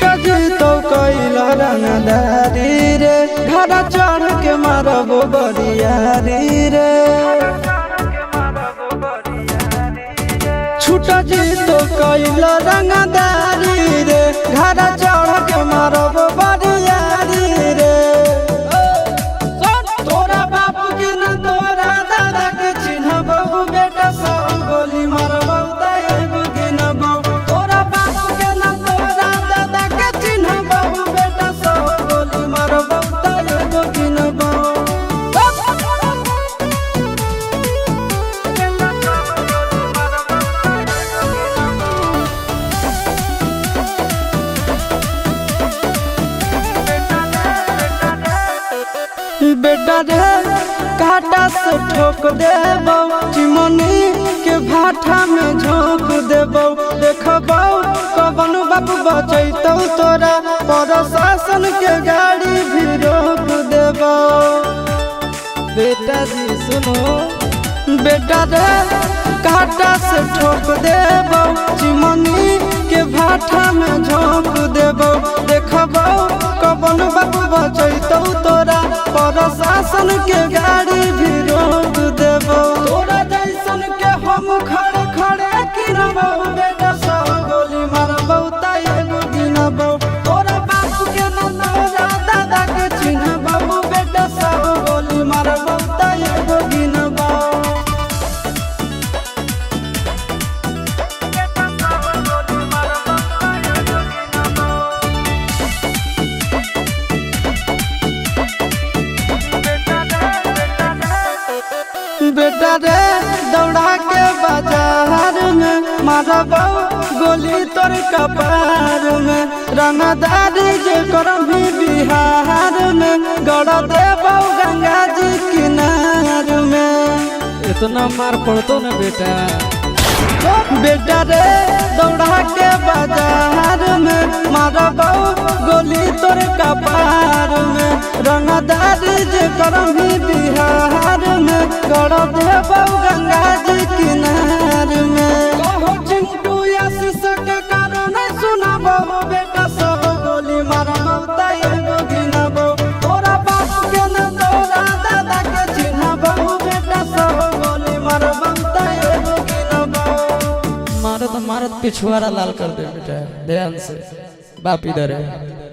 छुटा जी तो कैला रंगदारी रे घड़ा चढ़ के मारबो बरियारी रे छुटा जी तो कैला रंगदारी रे घड़ा चढ़ के मारबो बरियारी रे तोरा बापू के न तोरा दादा के चिन्हबो बेटा सब गोली मारबो एगो गिनबो तोरा बापू के न तोरा दादा के चिन्हबो बेटा सब गोली मारबो एगो गिनबो बेटा रे काटा से ठोक देबो चिमनी के भाटा में झोंक देबो देखबो कवन बाबू बचैतौ तोरा प्रशासन के गाड़ी भी रोक देबो बेटा जी सुनो बेटा रे काटा से ठोक देबो चिमनी के भाटा में झोंक देबो देखबो कवन बाबू बचैतौ तोरा प्रशासन के गाड़ी भी रोक देबो तोरा जैसन के हम खड़े खड़े गिनबो बेटा सब गोली मारबो एगो गिनबो तोरा बापू के न तोरा दादा के चिन्हबो बेटा सब गोली मारबो एगो गिनबो बेटा रे दौड़ा के बाजार में मारबो गोली तोर कपार में रंगदारी जे करम भी बिहार में गड़ देबो गंगा जी किनार में इतना मार पड़तो ना बेटा बेटा रे दौड़ा के बाजार में मारबो गोली तोर कपार में रंगदारी जे करम भी बिहार में गड़ देबो गंगा जी किनार में कहो चिंटू आशीष के कारण सुनाबो बेटा सब गोली मारबो एगो गिनबो तोरा बाप के न तोरा दादा के चिन्हबो बेटा सब गोली मारबो एगो गिनबो मारत मारत पिछुआरा लाल कर दे बेटा ध्यान से बाप इधर है।